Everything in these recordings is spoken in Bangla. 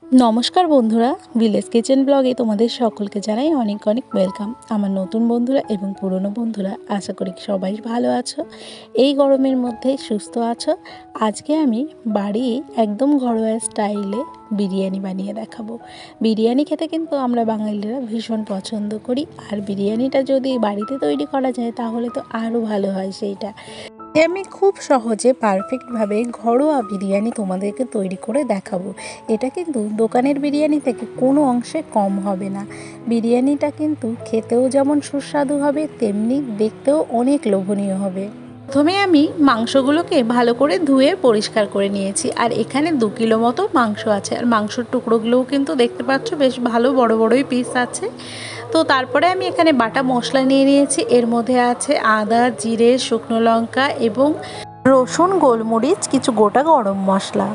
নমস্কার বন্ধুরা, ভিলেজ কিচেন ব্লগে তোমাদের সকলকে জানাই অনেক অনেক ওয়েলকাম। আমার নতুন বন্ধুরা এবং পুরনো বন্ধুরা, আশা করি সবাই ভালো আছো, এই গরমের মধ্যে সুস্থ আছো। আজকে আমি বাড়ি একদম ঘরোয়া স্টাইলে বিরিয়ানি বানিয়ে দেখাবো। বিরিয়ানি খেতে কিন্তু আমরা বাঙালিরা ভীষণ পছন্দ করি, আর বিরিয়ানিটা যদি বাড়িতে তৈরি করা যায় তাহলে তো আরও ভালো হয়। সেইটা আমি খুব সহজে পারফেক্টভাবে ঘরোয়া বিরিয়ানি তোমাদেরকে তৈরি করে দেখাবো। এটা কিন্তু দোকানের বিরিয়ানি থেকে কোনো অংশে কম হবে না। বিরিয়ানিটা কিন্তু খেতেও যেমন সুস্বাদু হবে, তেমনি দেখতেও অনেক লোভনীয় হবে। প্রথমে আমি মাংসগুলোকে ভালো করে ধুয়ে পরিষ্কার করে নিয়েছি, আর এখানে 2 কিলো মতো মাংস আছে। আর মাংসর টুকরোগুলোও কিন্তু দেখতে পাচ্ছ বেশ ভালো বড় বড়ই পিস আছে। তো তারপরে আমি এখানে বাটা মশলা নিয়ে নিয়েছি। এর মধ্যে আছে আদা, জিরে, শুকনো লঙ্কা এবং রসুন, গোলমরিচ, কিছু গোটা গরম মশলা।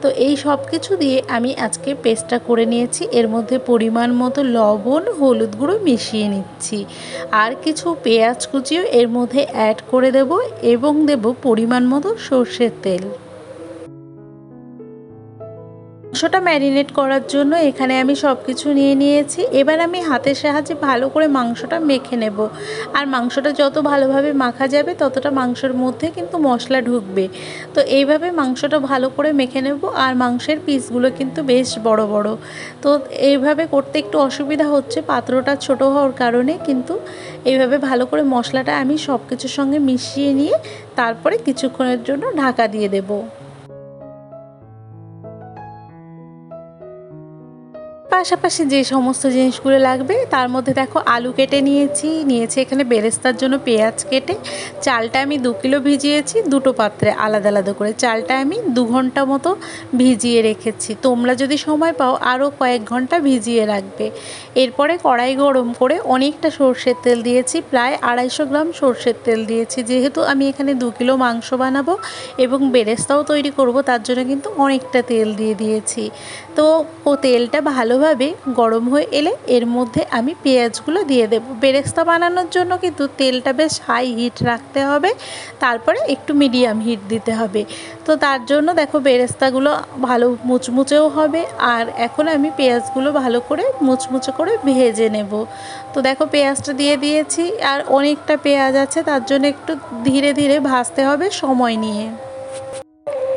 তো এই সব কিছু দিয়ে আমি আজকে পেস্টটা করে নিয়েছি। এর মধ্যে পরিমাণ মতো লবণ, হলুদ গুঁড়ো মিশিয়ে নিচ্ছি, আর কিছু পেঁয়াজ কুচিও এর মধ্যে অ্যাড করে দেব এবং দেব পরিমাণ মতো সর্ষের তেল। মাংসটা ম্যারিনেট করার জন্য এখানে আমি সব কিছু নিয়ে নিয়েছি। এবার আমি হাতের সাহায্যে ভালো করে মাংসটা মেখে নেব। আর মাংসটা যত ভালোভাবে মাখা যাবে ততটা মাংসের মধ্যে কিন্তু মশলা ঢুকবে। তো এইভাবে মাংসটা ভালো করে মেখে নেব। আর মাংসের পিসগুলো কিন্তু বেশ বড় বড়। তো এইভাবে করতে একটু অসুবিধা হচ্ছে পাত্রটা ছোট হওয়ার কারণে, কিন্তু এইভাবে ভালো করে মশলাটা আমি সব কিছুর সঙ্গে মিশিয়ে নিয়ে তারপরে কিছুক্ষণের জন্য ঢাকা দিয়ে দেব। পাশাপাশি যে সমস্ত জিনিসগুলো লাগবে তার মধ্যে দেখো আলু কেটে নিয়েছি এখানে বেরেস্তার জন্য পেঁয়াজ কেটে। চালটা আমি 2 কিলো ভিজিয়েছি, দুটো পাত্রে আলাদা আলাদা করে। চালটা আমি 2 ঘন্টা মতো ভিজিয়ে রেখেছি। তোমরা যদি সময় পাও আরও কয়েক ঘন্টা ভিজিয়ে রাখবে। এরপরে কড়াই গরম করে অনেকটা সর্ষের তেল দিয়েছি, প্রায় 250 গ্রাম সর্ষের তেল দিয়েছি। যেহেতু আমি এখানে 2 কিলো মাংস বানাবো এবং বেরেস্তাও তৈরি করব, তার জন্য কিন্তু অনেকটা তেল দিয়েছি। তো তেলটা ভালোভাবে গরম হয়ে এলে এর মধ্যে আমি পেঁয়াজগুলো দিয়ে দেব। বেরেস্তা বানানোর জন্য কিন্তু তেলটা বেশ হাই হিট রাখতে হবে, তারপরে একটু মিডিয়াম হিট দিতে হবে। তো তার জন্য দেখো বেরেস্তাগুলো ভালো মুচমুচেও হবে। আর এখন আমি পেঁয়াজগুলো ভালো করে মুচমুচে করে ভেজে নেব। তো দেখো পেঁয়াজটা দিয়ে দিয়েছি, আর অনেকটা পেঁয়াজ আছে, তার জন্য একটু ধীরে ধীরে ভাজতে হবে সময় নিয়ে।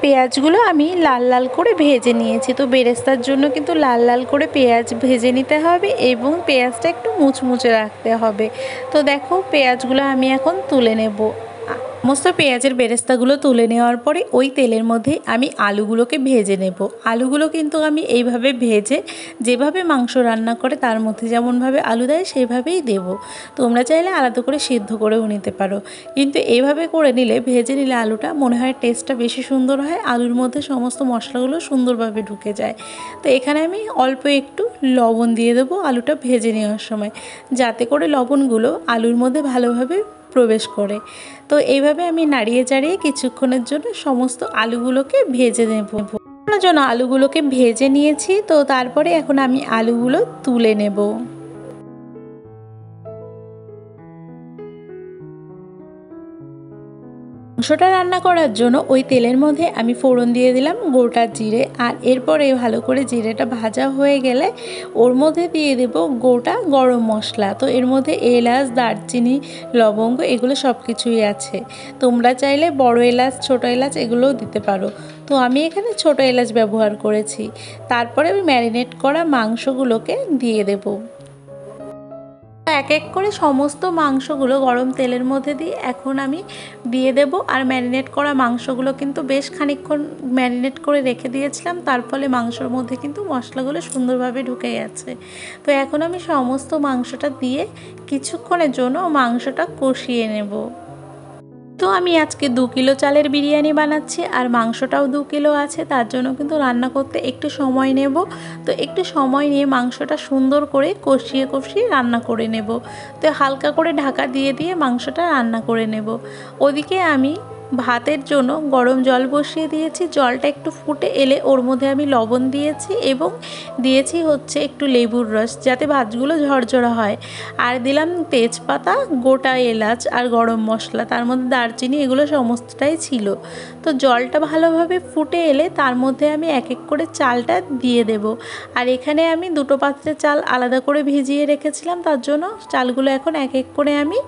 পেঁয়াজগুলো আমি লাল লাল করে ভেজে নিয়েছি। তো বেরেস্তার জন্য কিন্তু লাল লাল করে পেঁয়াজ ভেজে নিতে হবে এবং পেঁয়াজটা একটু মুচমুচে রাখতে হবে। তো দেখো পেঁয়াজগুলো আমি এখন তুলে নেব। সমস্ত পেঁয়াজের বেরেস্তাগুলো তুলে নেওয়ার পরে ওই তেলের মধ্যে আমি আলুগুলোকে ভেজে নেব। আলুগুলো কিন্তু আমি এইভাবে ভেজে, যেভাবে মাংস রান্না করে তার মধ্যে যেমনভাবে আলু দেয় সেইভাবেই দেব। তোমরা চাইলে আলাদা করে সিদ্ধ করেও নিতে পারো, কিন্তু এইভাবে করে নিলে, ভেজে নিলে আলুটা মনে হয় টেস্টটা বেশি সুন্দর হয়। আলুর মধ্যে সমস্ত মশলাগুলো সুন্দরভাবে ঢুকে যায়। তো এখানে আমি অল্প একটু লবণ দিয়ে দেবো আলুটা ভেজে নেওয়ার সময়, যাতে করে লবণগুলো আলুর মধ্যে ভালোভাবে প্রবেশ করে। তো এইভাবে আমি নাড়িয়ে চাড়িয়ে কিছুক্ষণের জন্য সমস্ত আলুগুলোকে ভেজে নেব। জন্য আলুগুলোকে ভেজে নিয়েছি। তো তারপরে এখন আমি আলুগুলো তুলে নেব। মাংসটা রান্না করার জন্য ওই তেলের মধ্যে আমি ফোড়ন দিয়ে দিলাম গোটা জিরে, আর এরপরে ভালো করে জিরেটা ভাজা হয়ে গেলে ওর মধ্যে দিয়ে দেব গোটা গরম মশলা। তো এর মধ্যে এলাচ, দারচিনি, লবঙ্গ এগুলো সব কিছুই আছে। তোমরা চাইলে বড় এলাচ, ছোট এলাচ এগুলোও দিতে পারো। তো আমি এখানে ছোট এলাচ ব্যবহার করেছি। তারপরে আমি ম্যারিনেট করা মাংসগুলোকে দিয়ে দেব। এক এক করে সমস্ত মাংসগুলো গরম তেলের মধ্যে দিয়ে এখন আমি দিয়ে দেব। আর ম্যারিনেট করা মাংসগুলো কিন্তু বেশ খানিকক্ষণ ম্যারিনেট করে রেখে দিয়েছিলাম, তার ফলে মাংসর মধ্যে কিন্তু মশলাগুলো সুন্দরভাবে ঢুকে গেছে। তো এখন আমি সমস্ত মাংসটা দিয়ে কিছুক্ষণের জন্য মাংসটা কষিয়ে নেব। তো আমি আজকে 2 কিলো চালের বিরিয়ানি বানাচ্ছি, আর মাংসটাও 2 কিলো আছে, তার জন্য কিন্তু রান্না করতে একটু সময় নেব। তো একটু সময় নিয়ে মাংসটা সুন্দর করে কষিয়ে কষিয়ে রান্না করে নেব। তো হালকা করে ঢাকা দিয়ে দিয়ে মাংসটা রান্না করে নেব। ওদিকে আমি ভাতের জন্য গরম জল বসিয়ে দিয়েছি। জলটা একটু ফুটে এলে ওর মধ্যে আমি লবণ দিয়েছি এবং দিয়েছি হচ্ছে একটু লেবুর রস, যাতে ভাতগুলো ঝরঝরা হয়। আর দিলাম তেজপাতা, গোটা এলাচ আর গরম মশলা, তার মধ্যে দারচিনি, এগুলো সমস্তটাই ছিল। তো জলটা ভালোভাবে ফুটে এলে তার মধ্যে আমি এক এক করে চালটা দিয়ে দেব। আর এখানে আমি দুটো পাত্রে চাল আলাদা করে ভিজিয়ে রেখেছিলাম, তার জন্য চালগুলো এখন এক এক করে আমি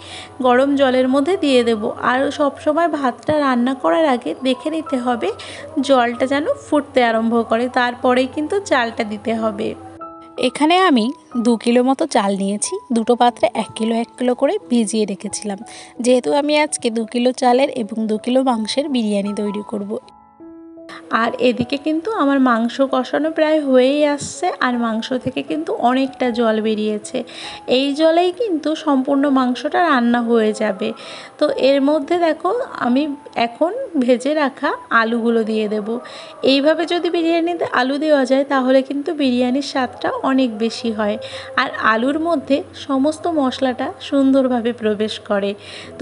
গরম জলের মধ্যে দিয়ে দেব। আর সব সময় ভাতটা রান্না করার আগে দেখে নিতে হবে জলটা যেন ফুটতে আরম্ভ করে, তারপরেই কিন্তু চালটা দিতে হবে। এখানে আমি 2 কিলো মতো চাল নিয়েছি, দুটো পাত্রে 1 কিলো করে ভিজিয়ে রেখেছিলাম। যেহেতু আমি আজকে 2 কিলো চালের এবং 2 কিলো মাংসের বিরিয়ানি তৈরি করব। আর এদিকে কিন্তু আমার মাংস কষানো প্রায় হয়েই আসছে, আর মাংস থেকে কিন্তু অনেকটা জল বেরিয়েছে। এই জলেই কিন্তু সম্পূর্ণ মাংসটা রান্না হয়ে যাবে। তো এর মধ্যে দেখো আমি এখন ভেজে রাখা আলুগুলো দিয়ে দেব। এইভাবে যদি বিরিয়ানিতে আলু দেওয়া যায় তাহলে কিন্তু বিরিয়ানির স্বাদটা অনেক বেশি হয়, আর আলুর মধ্যে সমস্ত মশলাটা সুন্দরভাবে প্রবেশ করে।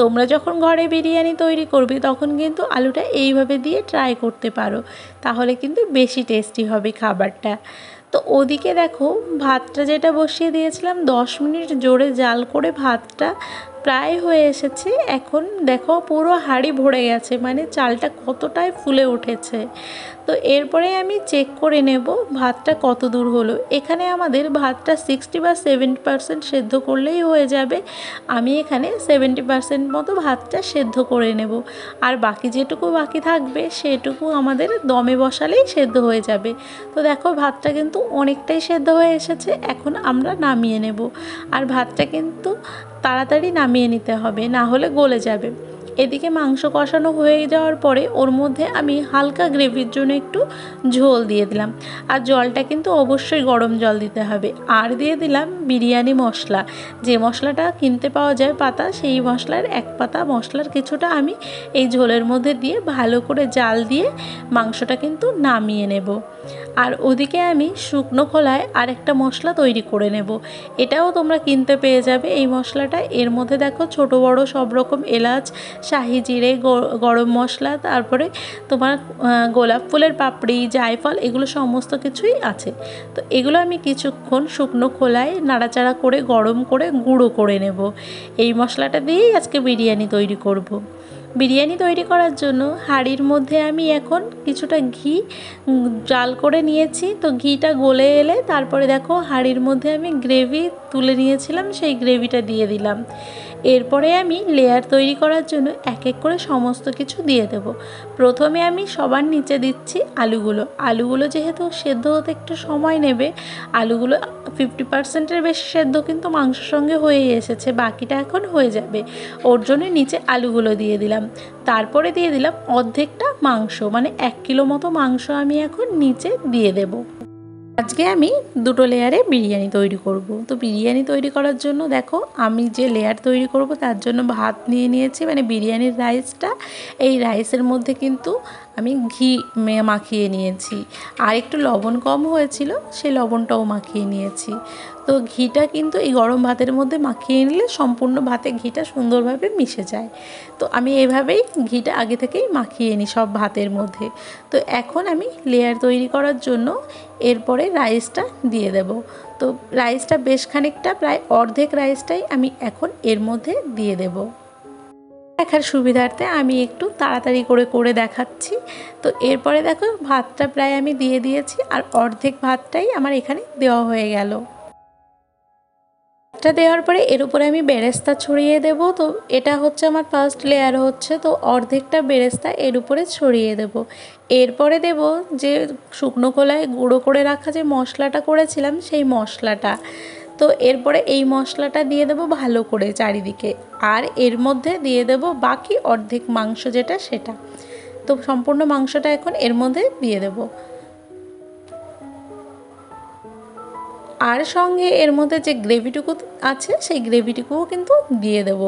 তোমরা যখন ঘরে বিরিয়ানি তৈরি করবে তখন কিন্তু আলুটা এইভাবে দিয়ে ট্রাই করতে পারো, তাহলে কিন্তু বেশি টেস্টি হবে খাবারটা। তো ওদিকে দেখো ভাতটা যেটা বসিয়ে দিয়েছিলাম 10 মিনিট জোরে জাল করে ভাতটা প্রায় হয়ে এসেছে। এখন দেখো পুরো হাঁড়ি ভরে গেছে, মানে চালটা কতটাই ফুলে উঠেছে। তো এরপরে আমি চেক করে নেব ভাতটা কত দূর হলো। এখানে আমাদের ভাতটা 60 বা 70% সেদ্ধ করলেই হয়ে যাবে। আমি এখানে 70% মতো ভাতটা সেদ্ধ করে নেব, আর বাকি যেটুকু বাকি থাকবে সেটুকু আমাদের দমে বসালেই সেদ্ধ হয়ে যাবে। তো দেখো ভাতটা কিন্তু অনেকটাই সেদ্ধ হয়ে এসেছে, এখন আমরা নামিয়ে নেব। আর ভাতটা কিন্তু তাড়াতাড়ি নামিয়ে নিতে হবে, না হলে গলে যাবে। এদিকে মাংস কষানো হয়ে যাওয়ার পরে ওর মধ্যে আমি হালকা গ্রেভির জন্য একটু ঝোল দিয়ে দিলাম, আর জলটা কিন্তু অবশ্যই গরম জল দিতে হবে। আর দিয়ে দিলাম বিরিয়ানি মশলা, যে মশলাটা কিনতে পাওয়া যায় পাতা, সেই মশলার 1 পাতা মশলার কিছুটা আমি এই ঝোলের মধ্যে দিয়ে ভালো করে জাল দিয়ে মাংসটা কিন্তু নামিয়ে নেব। আর ওদিকে আমি শুকনো খোলায় আরেকটা মশলা তৈরি করে নেব, এটাও তোমরা কিনতে পেয়ে যাবে এই মশলাটা। এর মধ্যে দেখো ছোট বড় সব রকম এলাচ, শাহি জিরে, গরম মশলা, তারপরে তোমার গোলাপ ফুলের পাপড়ি, জায়ফল, এগুলো সমস্ত কিছুই আছে। তো এগুলো আমি কিছুক্ষণ শুকনো খোলায় নাড়াচাড়া করে গরম করে গুঁড়ো করে নেব। এই মশলাটা দিয়েই আজকে বিরিয়ানি তৈরি করব। বিরিয়ানি তৈরি করার জন্য হাঁড়ির মধ্যে আমি এখন কিছুটা ঘি জাল করে নিয়েছি। তো ঘিটা গলে এলে তারপরে দেখো হাঁড়ির মধ্যে আমি গ্রেভি তুলে নিয়েছিলাম, সেই গ্রেভিটা দিয়ে দিলাম। এরপরে আমি লেয়ার তৈরি করার জন্য এক এক করে সমস্ত কিছু দিয়ে দেব। প্রথমে আমি সবার নিচে দিচ্ছি আলুগুলো যেহেতু সেদ্ধ হতে একটু সময় নেবে, আলুগুলো 50%-এর বেশি সেদ্ধ কিন্তু মাংসের সঙ্গে হয়েই এসেছে, বাকিটা এখন হয়ে যাবে। ওর জন্য নিচে আলুগুলো দিয়ে দিলাম। তারপরে দিয়ে দিলাম অর্ধেকটা মাংস, মানে 1 কিলো মতো মাংস আমি এখন নিচে দিয়ে দেব। আজকে আমি 2 লেয়ারে বিরিয়ানি তৈরি করব। তো বিরিয়ানি তৈরি করার জন্য দেখো আমি যে লেয়ার তৈরি করব তার জন্য ভাত নিয়ে নিয়েছি, মানে বিরিয়ানির রাইসটা। এই রাইসের মধ্যে কিন্তু আমি ঘি মাখিয়ে নিয়েছি, আর একটু লবণ কম হয়েছিল, সেই লবণটাও মাখিয়ে নিয়েছি। তো ঘিটা কিন্তু এই গরম ভাতের মধ্যে মাখিয়ে নিলে সম্পূর্ণ ভাতে ঘিটা সুন্দরভাবে মিশে যায়। তো আমি এভাবেই ঘিটা আগে থেকেই মাখিয়ে নিই সব ভাতের মধ্যে। তো এখন আমি লেয়ার তৈরি করার জন্য এরপরে রাইসটা দিয়ে দেব। তো রাইসটা বেশ খানিকটা, প্রায় অর্ধেক রাইসটাই আমি এখন এর মধ্যে দিয়ে দেব। দেখার সুবিধার্থে আমি একটু তাড়াতাড়ি করে দেখাচ্ছি। তো এরপরে দেখো ভাতটা প্রায় আমি দিয়ে দিয়েছি, আর অর্ধেক ভাতটাই আমার এখানে দেওয়া হয়ে গেল। ভাতটা দেওয়ার পরে এর উপরে আমি বেরেস্তা ছড়িয়ে দেব। তো এটা হচ্ছে আমার ফার্স্ট লেয়ার হচ্ছে, তো অর্ধেকটা বেরেস্তা এর উপরে ছড়িয়ে দেব। এরপরে দেব যে শুকনো খোলায় গুঁড়ো করে রাখা যে মশলাটা করেছিলাম সেই মশলাটা। তো এরপরে এই মশলাটা দিয়ে দেব ভালো করে চারিদিকে, আর এর মধ্যে দিয়ে দেব বাকি অর্ধেক মাংস যেটা সেটা। তো সম্পূর্ণ মাংসটা এখন এর মধ্যে দিয়ে দেব, আর সঙ্গে এর মধ্যে যে গ্রেভিটুকু আছে সেই গ্রেভিটুকুও কিন্তু দিয়ে দেব।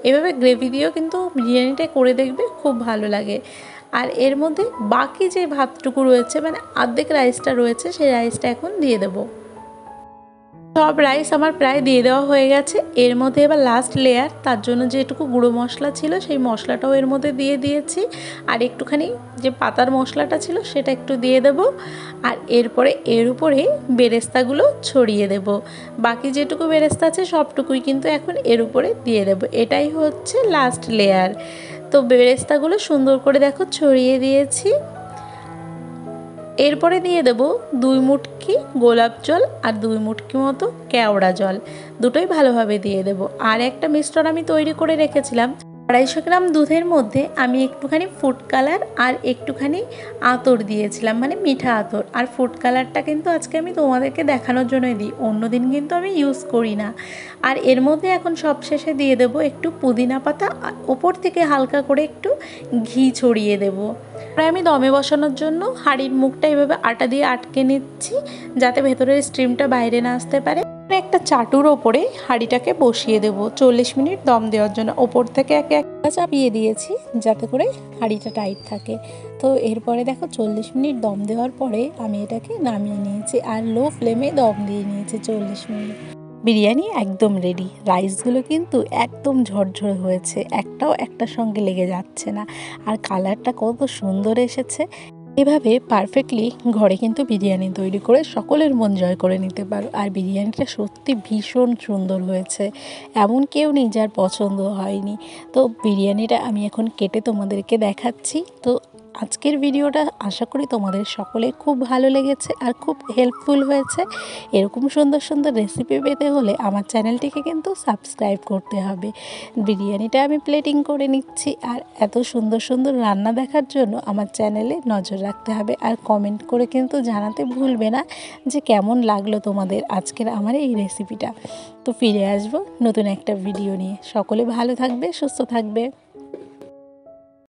এভাবে গ্রেভি দিয়েও কিন্তু বিরিয়ানিটা করে দেখবে, খুব ভালো লাগে। আর এর মধ্যে বাকি যে ভাতটুকু রয়েছে, মানে অর্ধেক রাইসটা রয়েছে, সেই রাইসটা এখন দিয়ে দেব। সব রাইস আমার প্রায় দিয়ে দেওয়া হয়ে গেছে। এর মধ্যে এবার লাস্ট লেয়ার, তার জন্য যেটুকু গুঁড়ো মশলা ছিল সেই মশলাটাও এর মধ্যে দিয়ে দিয়েছি, আর একটুখানি যে পাতার মশলাটা ছিল সেটা একটু দিয়ে দেব, আর এরপরে এর উপরে বেরেস্তাগুলো ছড়িয়ে দেব। বাকি যেটুকু বেরেস্তা আছে সবটুকুই কিন্তু এখন এর উপরে দিয়ে দেব। এটাই হচ্ছে লাস্ট লেয়ার। তো বেরেস্তাগুলো সুন্দর করে দেখো ছড়িয়ে দিয়েছি। এরপরে দিয়ে দেব 2 মুটকি গোলাপ জল আর 2 মুটকি মতো কেওড়া জল, দুটোই ভালোভাবে দিয়ে দেব। আর একটা মিশ্রণ আমি তৈরি করে রেখেছিলাম। 250 গ্রাম দুধের মধ্যে আমি একটুখানি ফুড কালার আর একটুখানি আতর দিয়েছিলাম, মানে মিঠা আতর। আর ফুড কালারটা কিন্তু আজকে আমি তোমাদেরকে দেখানোর জন্যই দিই, অন্যদিন কিন্তু আমি ইউজ করি না। আর এর মধ্যে এখন সবশেষে দিয়ে দেব একটু পুদিনা পাতা, আর ওপর থেকে হালকা করে একটু ঘি ছড়িয়ে দেবো। আর আমি দমে বসানোর জন্য হাঁড়ির মুখটা এভাবে আটা দিয়ে আটকে নিচ্ছি, যাতে ভেতরের স্টিমটা বাইরে না আসতে পারে। একটা চাটুর ওপরে হাঁড়িটাকে বসিয়ে দেব 40 মিনিট দম দেওয়ার জন্য। ওপর থেকে একে একটা চাপিয়ে দিয়েছি যাতে করে হাঁড়িটা টাইট থাকে। তো এরপরে দেখো 40 মিনিট দম দেওয়ার পরে আমি এটাকে নামিয়ে নিয়েছি, আর লো ফ্লেমে দম দিয়ে নিয়েছি 40 মিনিট। বিরিয়ানি একদম রেডি। রাইসগুলো কিন্তু একদম ঝরঝরে হয়েছে, একটাও একটার সঙ্গে লেগে যাচ্ছে না, আর কালারটা কত সুন্দর এসেছে। এভাবে পারফেক্টলি ঘরে কিন্তু বিরিয়ানি তৈরি করে সকলের মন জয় করে নিতে পারো। আর বিরিয়ানিটা সত্যি ভীষণ সুন্দর হয়েছে, এমন কেউ নেই যার পছন্দ হয়নি। তো বিরিয়ানিটা আমি এখন কেটে তোমাদেরকে দেখাচ্ছি। তো আজকের ভিডিওটা আশা করি তোমাদের সকলে খুব ভালো লেগেছে আর খুব হেল্পফুল হয়েছে। এরকম সুন্দর সুন্দর রেসিপি পেতে হলে আমার চ্যানেলটিকে কিন্তু সাবস্ক্রাইব করতে হবে। বিরিয়ানিটা আমি প্লেটিং করে নিচ্ছি, আর এত সুন্দর সুন্দর রান্না দেখার জন্য আমার চ্যানেলে নজর রাখতে হবে। আর কমেন্ট করে কিন্তু জানাতে ভুলবে না যে কেমন লাগলো তোমাদের আজকের আমার এই রেসিপিটা। তো ফিরে আসবো নতুন একটা ভিডিও নিয়ে। সকলে ভালো থাকবে, সুস্থ থাকবে।